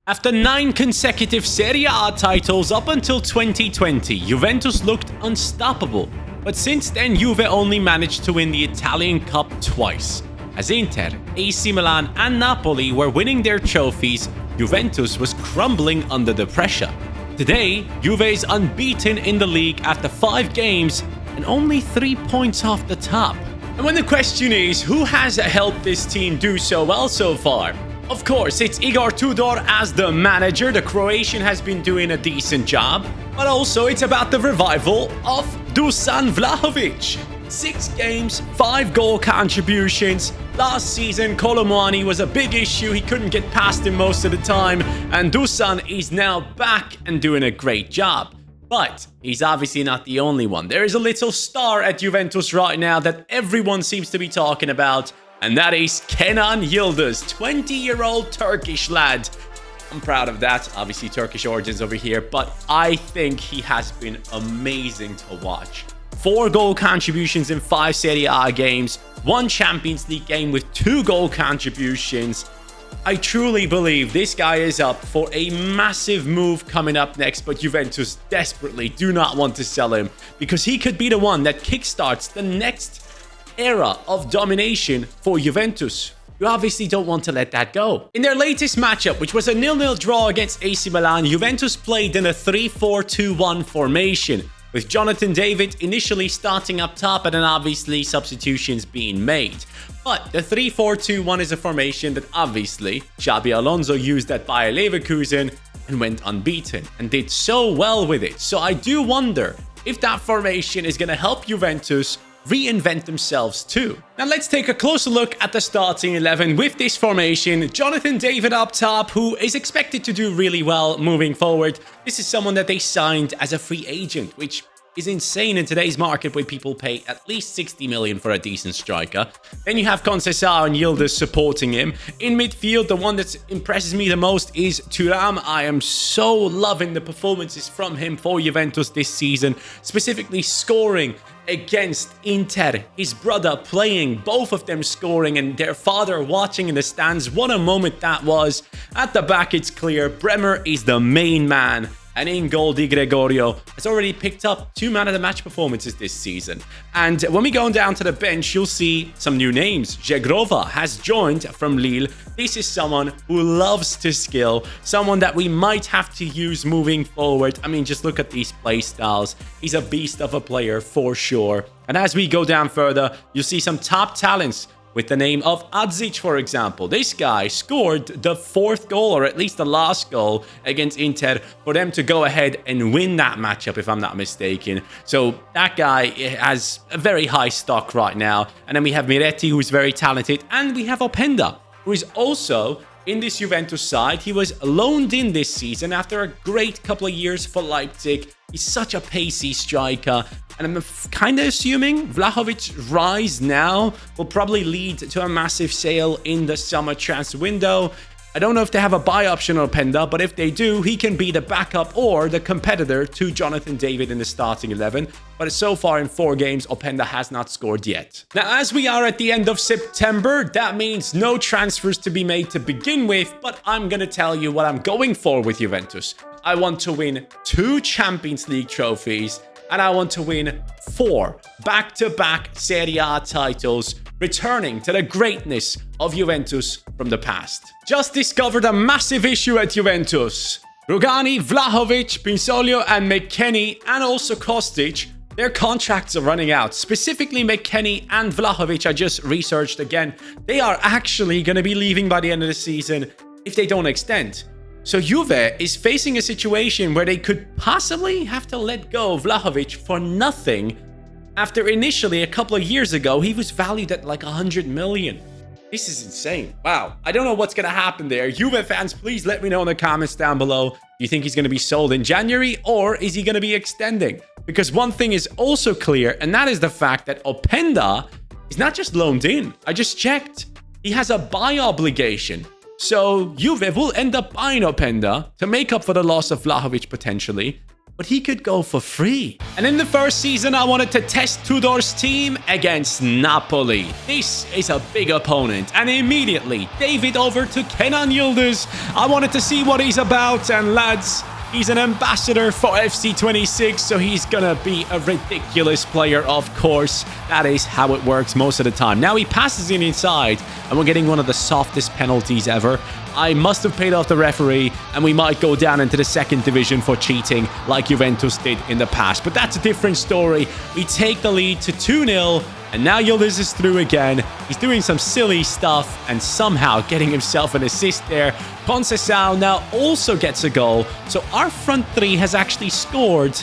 After 9 consecutive Serie A titles up until 2020, Juventus looked unstoppable. But since then, Juve only managed to win the Italian Cup twice. As Inter, AC Milan and Napoli were winning their trophies, Juventus was crumbling under the pressure. Today, Juve is unbeaten in the league after 5 games and only 3 points off the top. And when the question is, who has helped this team do so well so far? Of course, it's Igor Tudor as the manager. The Croatian has been doing a decent job. But also, it's about the revival of Dusan Vlahovic. 6 games, 5 goal contributions. Last season, Colomwani was a big issue. He couldn't get past him most of the time. And Dusan is now back and doing a great job. But he's obviously not the only one. There is a little star at Juventus right now that everyone seems to be talking about. And that is Kenan Yıldız, 20-year-old Turkish lad. I'm proud of that. Obviously, Turkish origins over here. But I think he has been amazing to watch. 4 goal contributions in 5 Serie A games. 1 Champions League game with 2 goal contributions. I truly believe this guy is up for a massive move coming up next. But Juventus desperately do not want to sell him. Because he could be the one that kickstarts the next era of domination for Juventus. You obviously don't want to let that go. In their latest matchup, which was a 0-0 draw against AC Milan, Juventus played in a 3-4-2-1 formation, with Jonathan David initially starting up top and then obviously substitutions being made. But the 3-4-2-1 is a formation that obviously Xabi Alonso used at Bayer Leverkusen and went unbeaten and did so well with it. So I do wonder if that formation is going to help Juventus reinvent themselves too. Now let's take a closer look at the starting 11 with this formation. Jonathan David up top, who is expected to do really well moving forward. This is someone that they signed as a free agent, which is insane in today's market where people pay at least 60 million for a decent striker. Then you have Conceição and Yıldız supporting him. In midfield, the one that impresses me the most is Thuram. I am so loving the performances from him for Juventus this season, specifically scoring against Inter, his brother playing, both of them scoring, and their father watching in the stands. What a moment that was. At the back, it's clear Bremer is the main man. And in goal, Di Gregorio has already picked up 2 man-of-the-match performances this season. And when we go down to the bench, you'll see some new names. Zegrova has joined from Lille. This is someone who loves to skill, someone that we might have to use moving forward. I mean, just look at these play styles. He's a beast of a player for sure. And as we go down further, you'll see some top talents with the name of Adzic, for example. This guy scored the 4th goal, or at least the last goal, against Inter for them to go ahead and win that matchup, if I'm not mistaken. So that guy has a very high stock right now. And then we have Miretti, who's very talented. And we have Openda, who is also in this Juventus side. He was loaned in this season after a great couple of years for Leipzig. He's such a pacey striker. And I'm kind of assuming Vlahovic's rise now will probably lead to a massive sale in the summer transfer window. I don't know if they have a buy option on Openda, but if they do, he can be the backup or the competitor to Jonathan David in the starting 11. But so far in 4 games, Openda has not scored yet. Now, as we are at the end of September, that means no transfers to be made to begin with, but I'm going to tell you what I'm going for with Juventus. I want to win 2 Champions League trophies, and I want to win 4 back-to-back Serie A titles, returning to the greatness of Juventus from the past. Just discovered a massive issue at Juventus. Rugani, Vlahovic, Pinsoglio, and McKennie, and also Kostic, their contracts are running out. Specifically, McKennie and Vlahovic, I just researched again. They are actually going to be leaving by the end of the season if they don't extend. So Juve is facing a situation where they could possibly have to let go of Vlahovic for nothing after initially a couple of years ago, he was valued at like 100 million. This is insane. Wow. I don't know what's going to happen there. Juve fans, please let me know in the comments down below. Do you think he's going to be sold in January or is he going to be extending? Because one thing is also clear, and that is the fact that Openda is not just loaned in. I just checked. He has a buy obligation. So Juve will end up buying Openda to make up for the loss of Vlahovic potentially. But he could go for free. And in the first season, I wanted to test Tudor's team against Napoli. This is a big opponent. And immediately, David over to Kenan Yıldız. I wanted to see what he's about. And lads, he's an ambassador for FC26, so he's gonna be a ridiculous player, of course. That is how it works most of the time. Now he passes in inside, and we're getting one of the softest penalties ever. I must have paid off the referee, and we might go down into the second division for cheating like Juventus did in the past. But that's a different story. We take the lead to 2-0, and now Yıldız is through again. He's doing some silly stuff and somehow getting himself an assist there. Conceição now also gets a goal. So our front three has actually scored,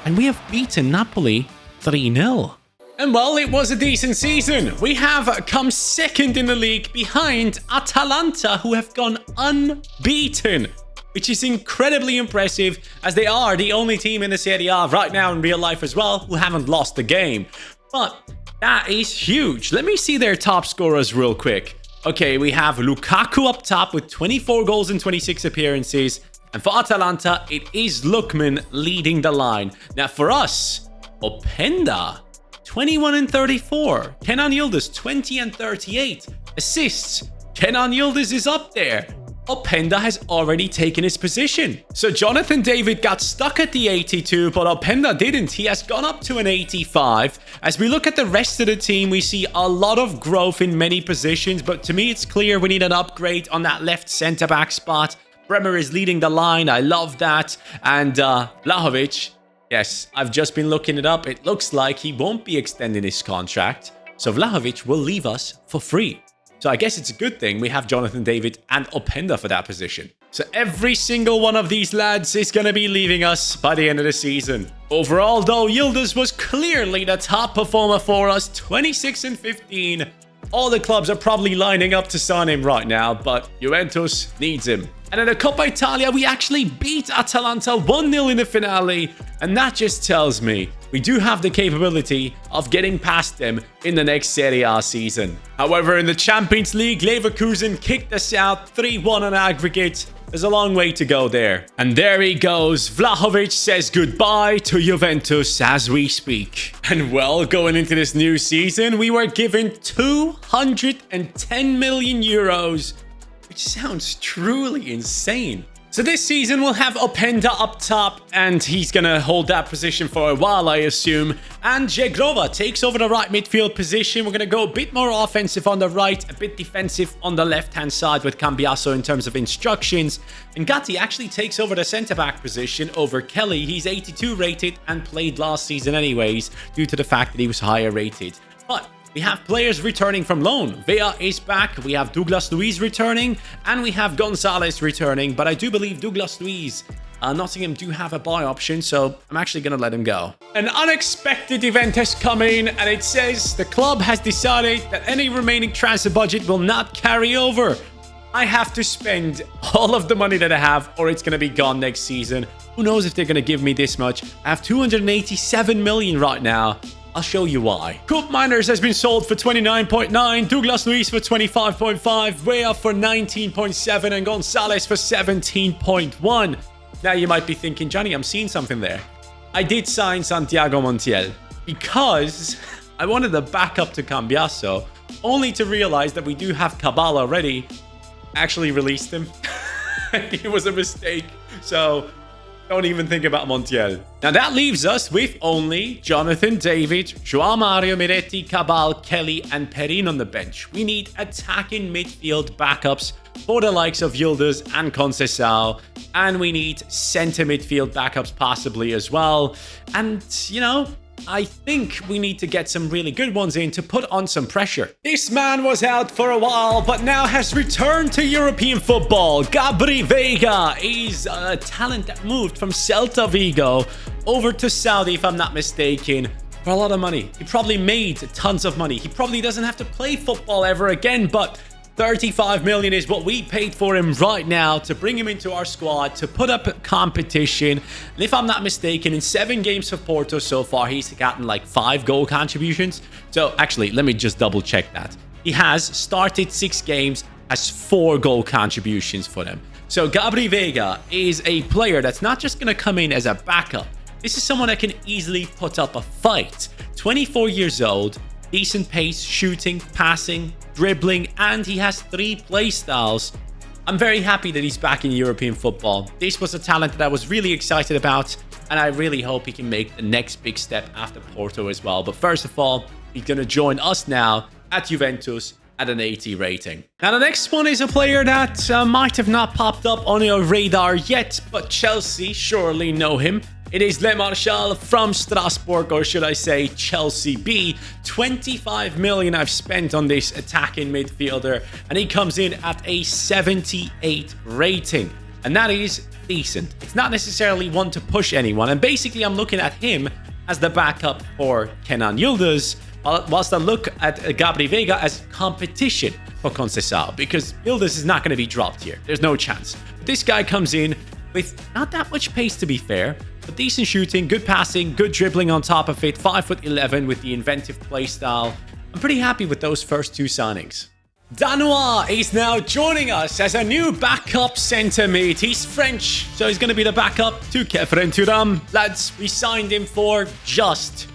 and we have beaten Napoli 3-0. And well, it was a decent season. We have come second in the league behind Atalanta, who have gone unbeaten, which is incredibly impressive, as they are the only team in the Serie A right now in real life as well who haven't lost the game. But that is huge. Let me see their top scorers real quick. Okay, we have Lukaku up top with 24 goals in 26 appearances. And for Atalanta, it is Lookman leading the line. Now for us, Openda, 21 and 34. Kenan Yıldız, 20 and 38. Assists, Kenan Yıldız is up there. Openda has already taken his position. So Jonathan David got stuck at the 82, but Openda didn't. He has gone up to an 85. As we look at the rest of the team, we see a lot of growth in many positions, but to me, it's clear we need an upgrade on that left centre-back spot. Bremer is leading the line. I love that. And Vlahovic, yes, I've just been looking it up. It looks like he won't be extending his contract. So Vlahovic will leave us for free. So I guess it's a good thing we have Jonathan David and Openda for that position. So every single one of these lads is going to be leaving us by the end of the season. Overall, though, Yıldız was clearly the top performer for us, 26 and 15. All the clubs are probably lining up to sign him right now, but Juventus needs him. And in the Coppa Italia, we actually beat Atalanta 1-0 in the finale. And that just tells me we do have the capability of getting past them in the next Serie A season. However, in the Champions League, Leverkusen kicked us out 3-1 on aggregate. There's a long way to go there. And there he goes. Vlahovic says goodbye to Juventus as we speak. And well, going into this new season, we were given 210 million euros. Which sounds truly insane. So this season we'll have Openda up top, and he's gonna hold that position for a while, I assume. And Jegrova takes over the right midfield position. We're gonna go a bit more offensive on the right, a bit defensive on the left-hand side with Cambiasso in terms of instructions. And Gatti actually takes over the centre-back position over Kelly. He's 82 rated and played last season anyways, due to the fact that he was higher rated. But we have players returning from loan. Vea is back. We have Douglas Luiz returning. And we have Gonzalez returning. But I do believe Douglas Luiz, Nottingham do have a buy option. So I'm actually going to let him go. An unexpected event has come in. And it says the club has decided that any remaining transfer budget will not carry over. I have to spend all of the money that I have, or it's going to be gone next season. Who knows if they're going to give me this much? I have 287 million right now. I'll show you why. Cup Miners has been sold for 29.9, Douglas Luiz for 25.5, Vea for 19.7, and Gonzalez for 17.1. Now you might be thinking, Johnny, I'm seeing something there. I did sign Santiago Montiel because I wanted a backup to Cambiasso, only to realize that we do have Cabal already. Actually released him. It was a mistake. So don't even think about Montiel. Now that leaves us with only Jonathan David, João Mario, Miretti, Cabal, Kelly, and Perin on the bench. We need attacking midfield backups for the likes of Yıldız and Conceição. And we need center midfield backups possibly as well. And, you know, I think we need to get some really good ones in to put on some pressure. This man was out for a while, but now has returned to European football. Gabri Veiga is a talent that moved from Celta Vigo over to Saudi, if I'm not mistaken, for a lot of money. He probably made tons of money. He probably doesn't have to play football ever again, but 35 million is what we paid for him right now to bring him into our squad, to put up a competition. And if I'm not mistaken, in 7 games for Porto so far, he's gotten like 5 goal contributions. So actually, let me just double check that. He has started 6 games, has 4 goal contributions for them. So Gabri Veiga is a player that's not just going to come in as a backup. This is someone that can easily put up a fight. 24 years old, decent pace, shooting, passing, dribbling, and he has 3 play styles. I'm very happy that he's back in European football. This was a talent that I was really excited about, and I really hope he can make the next big step after Porto as well. But first of all, he's going to join us now at Juventus at an 80 rating. Now, the next one is a player that might have not popped up on your radar yet, but Chelsea surely know him. It is Le Marchal from Strasbourg, or should I say Chelsea B. 25 million I've spent on this attacking midfielder, and he comes in at a 78 rating. And that is decent. It's not necessarily one to push anyone. And basically, I'm looking at him as the backup for Kenan Yıldız, whilst I look at Gabri Veiga as competition for Conceição, because Yıldız is not going to be dropped here. There's no chance. But this guy comes in with not that much pace, to be fair, but decent shooting, good passing, good dribbling on top of it, 5'11" with the inventive play style. I'm pretty happy with those first 2 signings. Danois is now joining us as a new backup centre mid. He's French, so he's going to be the backup to Kefren Turam. Lads, we signed him for just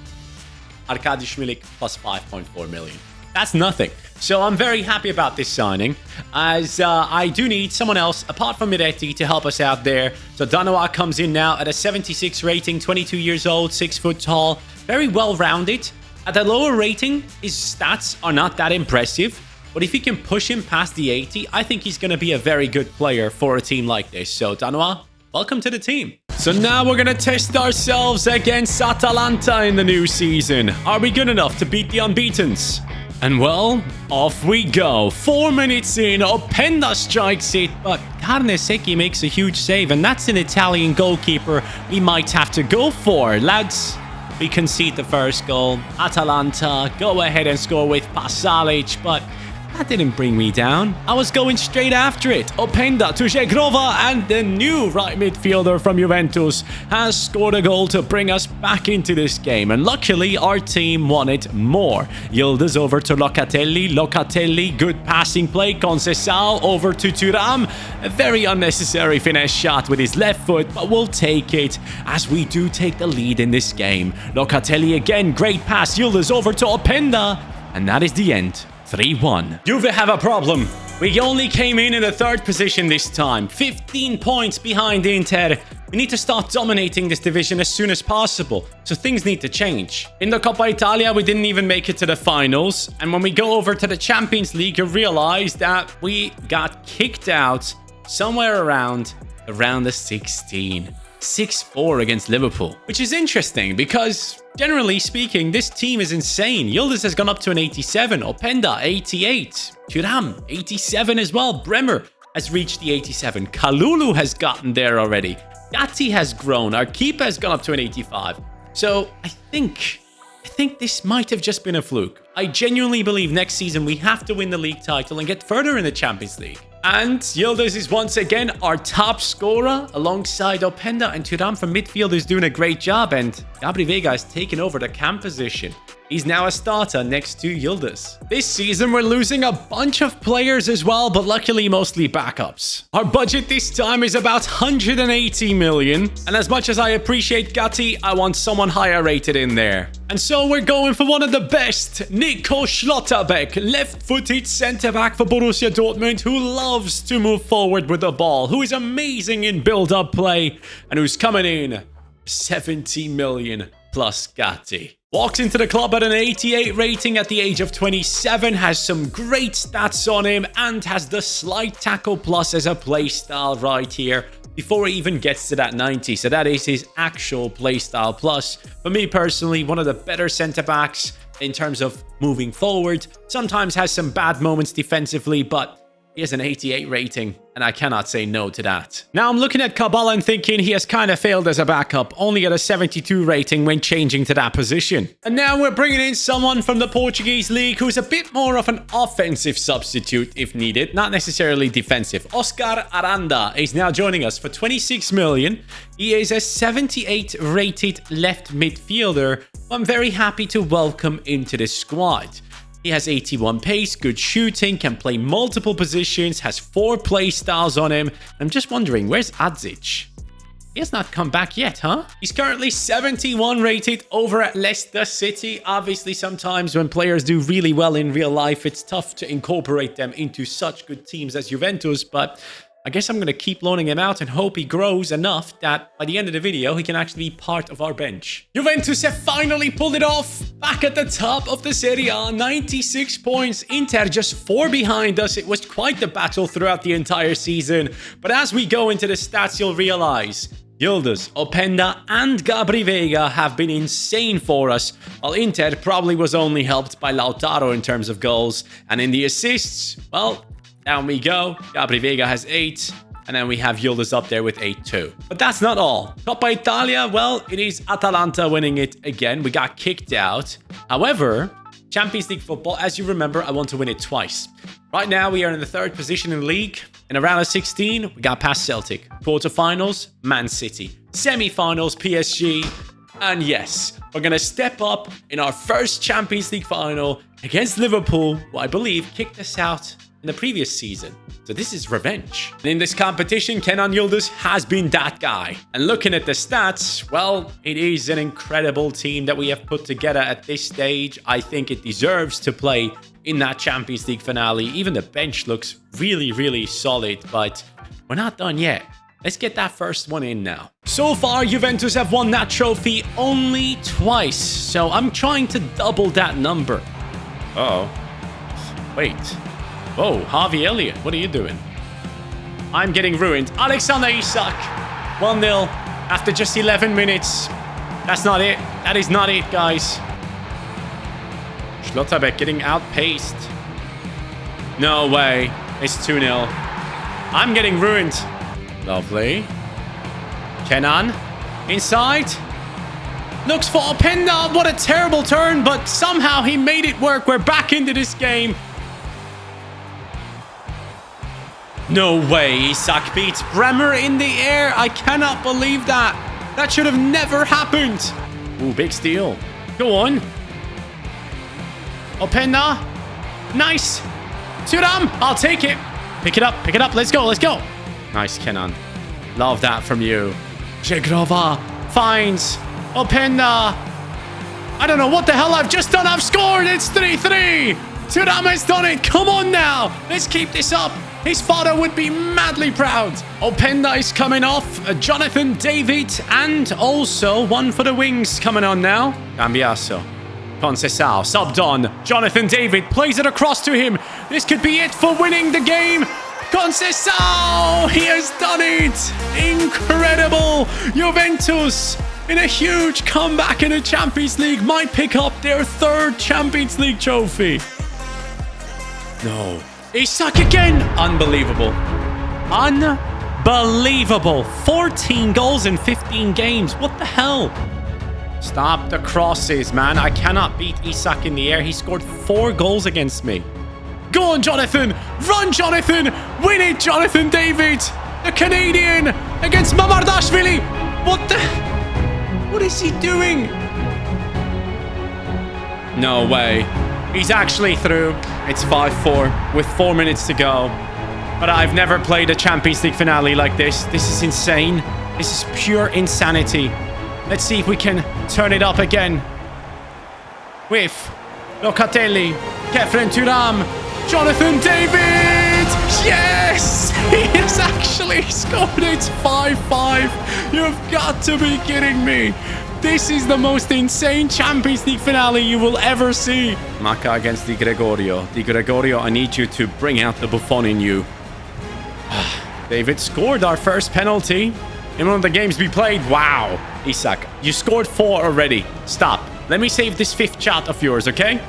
Arkady Schmilik plus 5.4 million. That's nothing. So I'm very happy about this signing, as I do need someone else apart from Miretti to help us out there. So Danois comes in now at a 76 rating, 22 years old, 6 foot tall, very well rounded. At a lower rating, his stats are not that impressive, but if he can push him past the 80, I think he's going to be a very good player for a team like this. So Danois, welcome to the team. So now we're going to test ourselves against Atalanta in the new season. Are we good enough to beat the unbeatens? And well, off we go. 4 minutes in, Openda strikes it, but Carnesecchi makes a huge save, and that's an Italian goalkeeper we might have to go for. Lads, we concede the first goal. Atalanta go ahead and score with Pasalic, but that didn't bring me down. I was going straight after it. Openda to Zegrova, and the new right midfielder from Juventus has scored a goal to bring us back into this game. And luckily, our team wanted more. Yıldız over to Locatelli. Locatelli, good passing play. Conceição over to Thuram. A very unnecessary finesse shot with his left foot, but we'll take it as we do take the lead in this game. Locatelli again, great pass. Yıldız over to Openda. And that is the end. 3-1. Juve have a problem. We only came in the 3rd position this time. 15 points behind Inter. We need to start dominating this division as soon as possible. So things need to change. In the Coppa Italia, we didn't even make it to the finals. And when we go over to the Champions League, you realize that we got kicked out somewhere around the 16. 6-4 against Liverpool, which is interesting because generally speaking, this team is insane. Yıldız has gone up to an 87, Openda 88, Thuram 87 as well. Bremer has reached the 87. Kalulu has gotten there already. Gatti has grown. Our keeper has gone up to an 85. So I think this might have just been a fluke. I genuinely believe next season we have to win the league title and get further in the Champions League. And Yıldız is once again our top scorer alongside Openda, and Thuram from midfield is doing a great job, and Gabri Veiga has taken over the cam position. He's now a starter next to Yıldız. This season we're losing a bunch of players as well, but luckily mostly backups. Our budget this time is about 180 million, and as much as I appreciate Gatti, I want someone higher rated in there. And so we're going for one of the best, Nico Schlotterbeck, left-footed centre-back for Borussia Dortmund, who loves to move forward with the ball, who is amazing in build-up play, and who's coming in 70 million plus Gatti. Walks into the club at an 88 rating at the age of 27, has some great stats on him, and has the slight tackle plus as a play style right here before he even gets to that 90. So that is his actual play style plus. For me personally, one of the better centre-backs in terms of moving forward. Sometimes has some bad moments defensively, but he has an 88 rating, and I cannot say no to that. Now I'm looking at Cabal and thinking he has kind of failed as a backup, only at a 72 rating when changing to that position. And now we're bringing in someone from the Portuguese league who's a bit more of an offensive substitute if needed, not necessarily defensive. Oscar Aranda is now joining us for 26 million. He is a 78 rated left midfielder, who I'm very happy to welcome into the squad. He has 81 pace, good shooting, can play multiple positions, has 4 play styles on him. I'm just wondering, where's Adzic? He has not come back yet, huh? He's currently 71 rated over at Leicester City. Obviously, sometimes when players do really well in real life, it's tough to incorporate them into such good teams as Juventus, but I guess I'm going to keep loaning him out and hope he grows enough that by the end of the video, he can actually be part of our bench. Juventus have finally pulled it off. Back at the top of the Serie A, 96 points. Inter just 4 behind us. It was quite the battle throughout the entire season. But as we go into the stats, you'll realize Yildiz, Openda, and Gabri Veiga have been insane for us, while Inter probably was only helped by Lautaro in terms of goals. And in the assists, well, down we go. Gabri Veiga has 8. And then we have Yildiz up there with 8 too. But that's not all. Coppa Italia, well, it is Atalanta winning it again. We got kicked out. However, Champions League football, as you remember, I want to win it twice. Right now, we are in the 3rd position in the league. In a round of 16, we got past Celtic. Quarterfinals, Man City. Semi-finals, PSG. And yes, we're going to step up in our first Champions League final against Liverpool, who I believe kicked us out in the previous season. So this is revenge. And in this competition, Kenan Yildiz has been that guy. And looking at the stats, well, it is an incredible team that we have put together at this stage. I think it deserves to play in that Champions League finale. Even the bench looks really, really solid, but we're not done yet. Let's get that first one in now. So far, Juventus have won that trophy only twice. So I'm trying to double that number. Uh-oh. Wait. Whoa, Harvey Elliott, what are you doing? I'm getting ruined. Alexander Isak, 1-0 after just 11 minutes. That's not it. That is not it, guys. Schlotterbeck getting outpaced. No way. It's 2-0. I'm getting ruined. Lovely. Kenan, inside. Looks for Openda. What a terrible turn, but somehow he made it work. We're back into this game. No way, Isak beats Bremer in the air. I cannot believe that. That should have never happened. Ooh, big steal. Go on. Openda. Nice. Thuram, I'll take it. Pick it up, let's go, let's go. Nice, Kenan. Love that from you. Jegrova finds Openda. I don't know what the hell I've just done. I've scored. It's 3-3. Thuram has done it. Come on now. Let's keep this up. His father would be madly proud. Openda is coming off. Jonathan David. And also one for the wings coming on now. Cambiaso. Conceição subbed on. Jonathan David plays it across to him. This could be it for winning the game. Conceição! He has done it! Incredible! Juventus, in a huge comeback in the Champions League, might pick up their 3rd Champions League trophy. No. Isak again! Unbelievable. Unbelievable. 14 goals in 15 games. What the hell? Stop the crosses, man. I cannot beat Isak in the air. He scored 4 goals against me. Go on, Jonathan. Run, Jonathan. Win it, Jonathan David. The Canadian against Mamardashvili. What is he doing? No way. He's actually through. It's 5-4 with 4 minutes to go. But I've never played a Champions League finale like this. This is insane. This is pure insanity. Let's see if we can turn it up again. With Locatelli, Kefren Thuram, Jonathan David! Yes! He has actually scored. It's 5-5. You've got to be kidding me. This is the most insane Champions League finale you will ever see. Maka against Di Gregorio. Di Gregorio, I need you to bring out the Buffon in you. David scored our first penalty in one of the games we played. Wow. Isak, you scored 4 already. Stop. Let me save this 5th shot of yours, okay?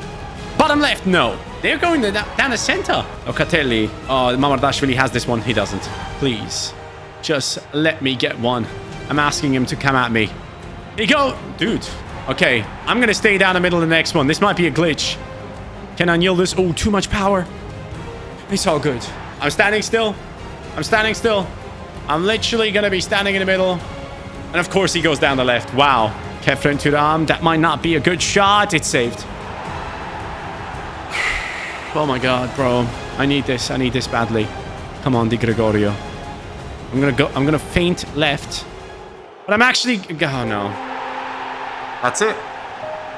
Bottom left, no. They're going down the center. Locatelli. Oh, Mamardashvili has this one. He doesn't. Please. Just let me get one. I'm asking him to come at me. Here you go. Dude. Okay. I'm going to stay down the middle of the next one. This might be a glitch. Kenan Yildiz. Oh, too much power. It's all good. I'm standing still. I'm standing still. I'm literally going to be standing in the middle. And of course, he goes down the left. Wow. Kefren Thuram. That might not be a good shot. It's saved. Oh my god, bro. I need this. I need this badly. Come on, Di Gregorio. I'm gonna feint left. But I'm actually... Oh, no. That's it.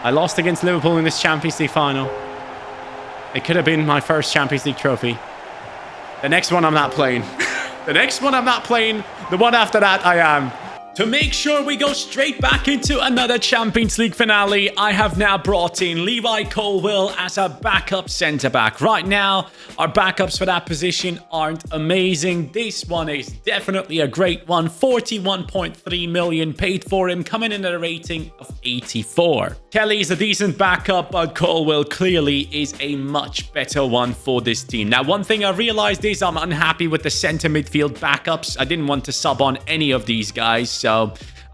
I lost against Liverpool in this Champions League final. It could have been my first Champions League trophy. The next one I'm not playing. The next one I'm not playing. The one after that, I am. To make sure we go straight back into another Champions League finale, I have now brought in Levi Colwill as a backup centre-back. Right now, our backups for that position aren't amazing. This one is definitely a great one. 41.3 million paid for him, coming in at a rating of 84. Kelly is a decent backup, but Colwill clearly is a much better one for this team. Now, one thing I realized is I'm unhappy with the centre midfield backups. I didn't want to sub on any of these guys, so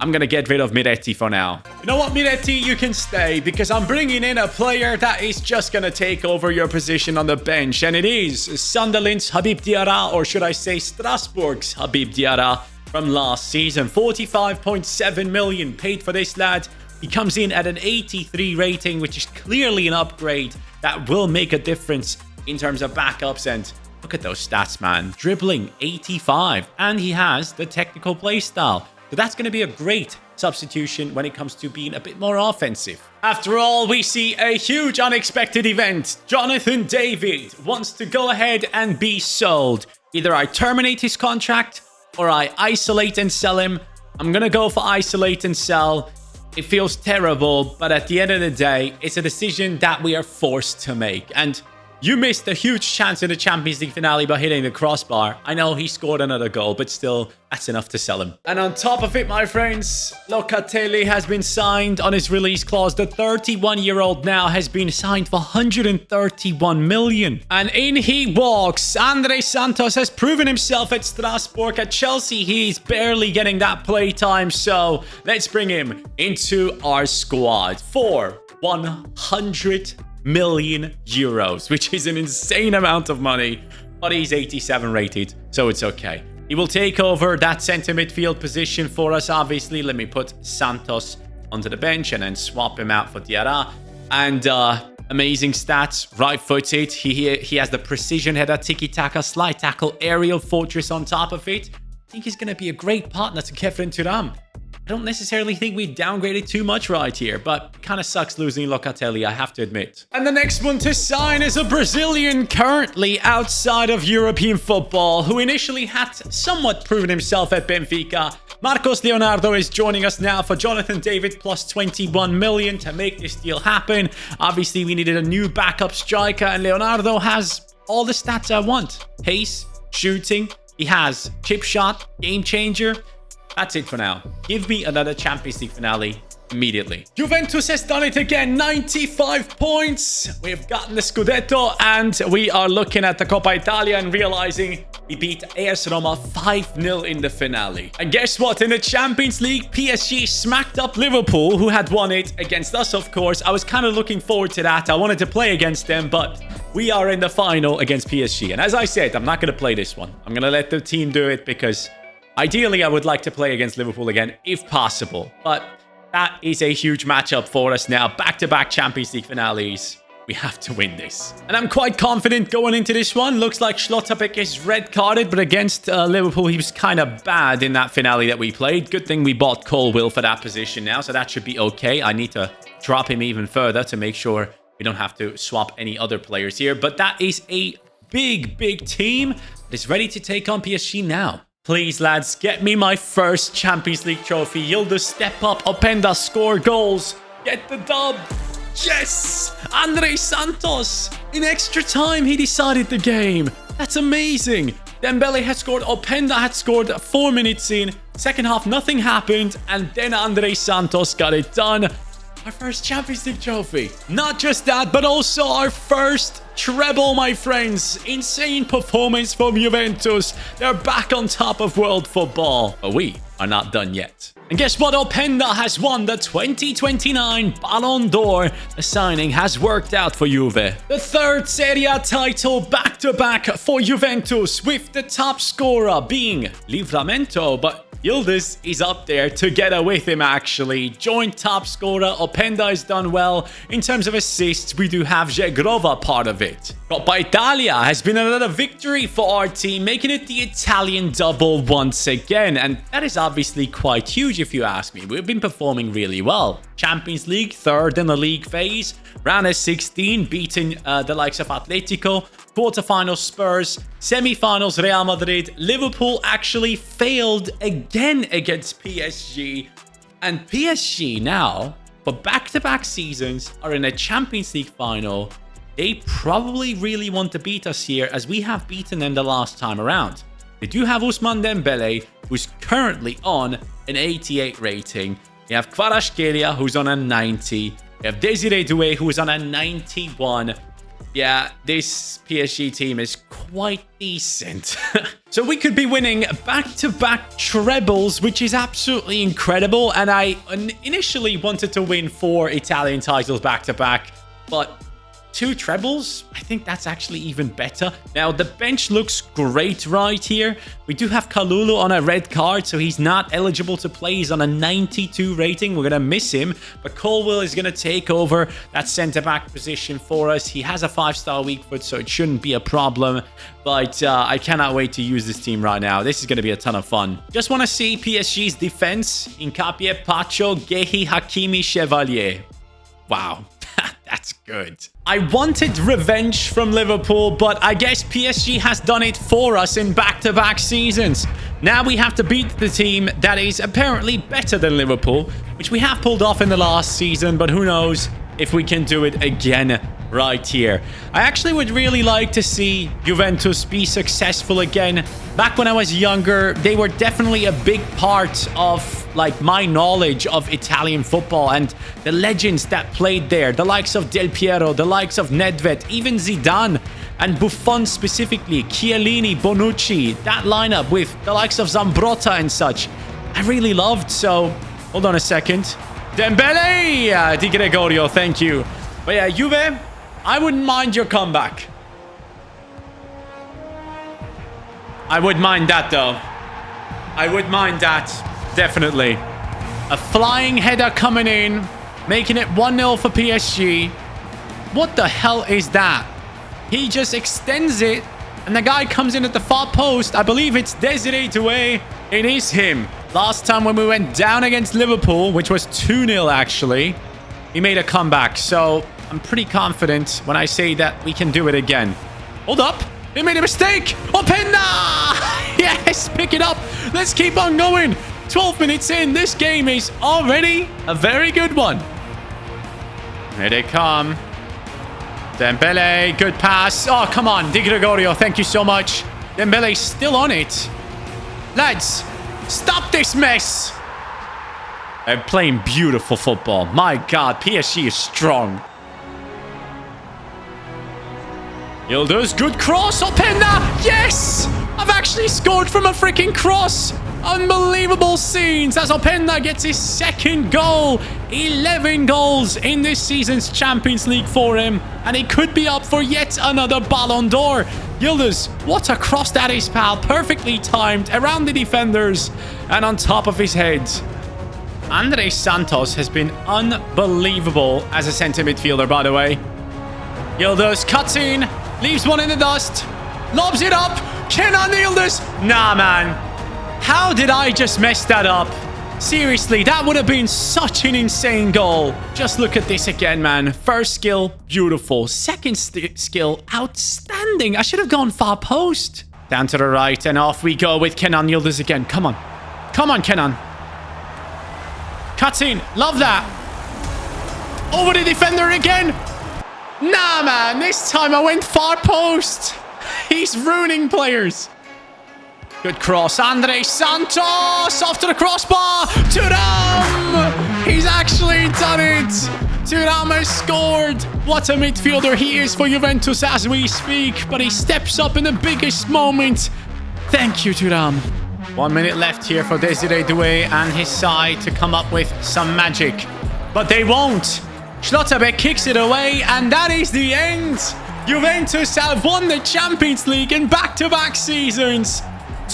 I'm going to get rid of Miretti for now. You know what, Miretti? You can stay because I'm bringing in a player that is just going to take over your position on the bench. And it is Sunderland's Habib Diarra, or should I say Strasbourg's Habib Diarra from last season. 45.7 million paid for this lad. He comes in at an 83 rating, which is clearly an upgrade that will make a difference in terms of backups. And look at those stats, man. Dribbling, 85. And he has the technical play style. So that's going to be a great substitution when it comes to being a bit more offensive. After all, we see a huge unexpected event. Jonathan David wants to go ahead and be sold. Either I terminate his contract or I isolate and sell him. I'm going to go for isolate and sell. It feels terrible, but at the end of the day, it's a decision that we are forced to make. And you missed a huge chance in the Champions League finale by hitting the crossbar. I know he scored another goal, but still, that's enough to sell him. And on top of it, my friends, Locatelli has been signed on his release clause. The 31-year-old now has been signed for 131 million. And in he walks. André Santos has proven himself at Strasbourg. At Chelsea, he's barely getting that play time. So let's bring him into our squad for 100 million euros, which is an insane amount of money, but he's 87 rated, so it's okay. He will take over that center midfield position for us, obviously. Let me put Santos onto the bench and then swap him out for Diarra. And amazing stats, right-footed. He has the precision header, tiki-taka, slide tackle, aerial fortress on top of it. I think he's going to be a great partner to Kefren Thuram. I don't necessarily think we downgraded too much right here, but kind of sucks losing Locatelli, I have to admit. And the next one to sign is a Brazilian currently outside of European football, who initially had somewhat proven himself at Benfica. Marcos Leonardo is joining us now for Jonathan David plus 21 million to make this deal happen. Obviously, we needed a new backup striker, and Leonardo has all the stats I want. Pace, shooting, he has chip shot, game changer. That's it for now. Give me another Champions League finale immediately. Juventus has done it again. 95 points. We've gotten the Scudetto, and we are looking at the Coppa Italia and realizing we beat AS Roma 5-0 in the finale. And guess what? In the Champions League, PSG smacked up Liverpool, who had won it against us, of course. I was kind of looking forward to that. I wanted to play against them, but we are in the final against PSG. And as I said, I'm not going to play this one. I'm going to let the team do it because ideally, I would like to play against Liverpool again, if possible. But that is a huge matchup for us now. Back-to-back Champions League finales. We have to win this. And I'm quite confident going into this one. Looks like Schlotterbeck is red-carded, but against Liverpool, he was kind of bad in that finale that we played. Good thing we bought Colwill for that position now, so that should be okay. I need to drop him even further to make sure we don't have to swap any other players here. But that is a big, big team that is ready to take on PSG now. Please, lads, get me my first Champions League trophy. Yildiz, step up. Openda, score goals. Get the dub. Yes! André Santos. In extra time, he decided the game. That's amazing. Dembele had scored. Openda had scored 4 minutes in. Second half, nothing happened. And then André Santos got it done. Our first Champions League trophy. Not just that, but also our first treble, my friends. Insane performance from Juventus. They're back on top of world football. But we are not done yet. And guess what? Openda has won the 2029 Ballon d'Or. The signing has worked out for Juve. The third Serie A title back-to-back for Juventus, with the top scorer being Livramento. But Yildiz is up there together with him, actually. Joint top scorer. Openda has done well. In terms of assists, we do have Zegrova part of it. Coppa Italia has been another victory for our team, making it the Italian double once again. And that is obviously quite huge if you ask me. We've been performing really well. Champions League, third in the league phase. Round of 16, beating the likes of Atletico. Quarterfinals Spurs, semi-finals Real Madrid. Liverpool actually failed again against PSG. And PSG now, for back-to-back seasons, are in a Champions League final. They probably really want to beat us here, as we have beaten them the last time around. They do have Ousmane Dembele, who's currently on an 88 rating. They have Kvaratskhelia, who's on a 90. They have Desiree Doué, who is on a 91. Yeah, this PSG team is quite decent. So we could be winning back-to-back trebles, which is absolutely incredible. And I initially wanted to win 4 Italian titles back-to-back, but 2 trebles, I think that's actually even better. Now, the bench looks great right here. We do have Kalulu on a red card, so he's not eligible to play. He's on a 92 rating. We're going to miss him. But Colwell is going to take over that centre-back position for us. He has a 5-star weak foot, so it shouldn't be a problem. But I cannot wait to use this team right now. This is going to be a ton of fun. Just want to see PSG's defense. Incapie, Pacho, Gehi, Hakimi, Chevalier. Wow. That's good. I wanted revenge from Liverpool, but I guess PSG has done it for us in back-to-back seasons. Now we have to beat the team that is apparently better than Liverpool, which we have pulled off in the last season, but who knows if we can do it again right here. I actually would really like to see Juventus be successful again. Back when I was younger, they were definitely a big part of my knowledge of Italian football and the legends that played there. The likes of Del Piero, the likes of Nedved, even Zidane and Buffon specifically, Chiellini, Bonucci, that lineup with the likes of Zambrotta and such. I really loved, so hold on a second. Dembele! Di Gregorio, thank you. But yeah, Juve, I wouldn't mind your comeback. I would mind that, though. I would mind that. Definitely. A flying header coming in, making it 1-0 for PSG. What the hell is that? He just extends it, and the guy comes in at the far post. I believe it's Desiree Doué. It is him. Last time when we went down against Liverpool, which was 2-0 actually, he made a comeback. So I'm pretty confident when I say that we can do it again. Hold up. He made a mistake. Openda! Yes, pick it up. Let's keep on going. 12 minutes in. This game is already a very good one. Here they come. Dembele, good pass. Oh, come on. Di Gregorio, thank you so much. Dembele's still on it. Lads, stop this mess. They're playing beautiful football. My God, PSG is strong. Yildiz, good cross. Openda, yes! I've actually scored from a freaking cross. Unbelievable scenes as Openda gets his second goal. 11 goals in this season's Champions League for him. And he could be up for yet another Ballon d'Or. Yildiz, what a cross that is, pal. Perfectly timed around the defenders and on top of his head. Andres Santos has been unbelievable as a centre midfielder, by the way. Yildiz cuts in, leaves one in the dust, lobs it up. Kenan Yildiz. Nah, man. How did I just mess that up? Seriously, that would have been such an insane goal. Just look at this again, man. First skill, beautiful. Second skill, outstanding. I should have gone far post. Down to the right, and off we go with Kenan Yildiz again. Come on. Come on, Kenan. Cuts in. Love that. Over the defender again. Nah, man. This time I went far post. He's ruining players. Good cross. Andres Santos off to the crossbar. Thuram! He's actually done it. Thuram has scored. What a midfielder he is for Juventus as we speak. But he steps up in the biggest moment. Thank you, Thuram. 1 minute left here for Desiree Doué and his side to come up with some magic. But they won't. Schlotterbeck kicks it away, and that is the end. Juventus have won the Champions League in back-to-back seasons.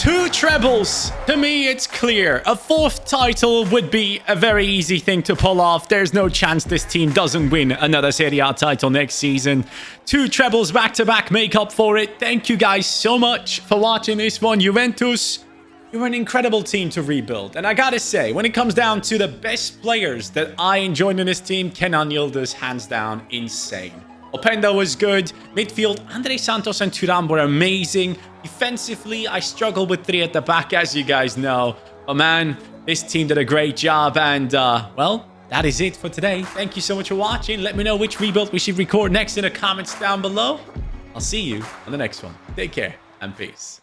2 trebles. To me, it's clear. A 4th title would be a very easy thing to pull off. There's no chance this team doesn't win another Serie A title next season. 2 trebles back-to-back make up for it. Thank you guys so much for watching this one. Juventus, you're an incredible team to rebuild. And I gotta say, when it comes down to the best players that I enjoyed in this team, Kenan Yıldız, hands down, insane. Openda was good. Midfield, Andre Santos and Thuram were amazing. Defensively, I struggled with 3 at the back, as you guys know. But man, this team did a great job. And, well, that is it for today. Thank you so much for watching. Let me know which rebuild we should record next in the comments down below. I'll see you on the next one. Take care and peace.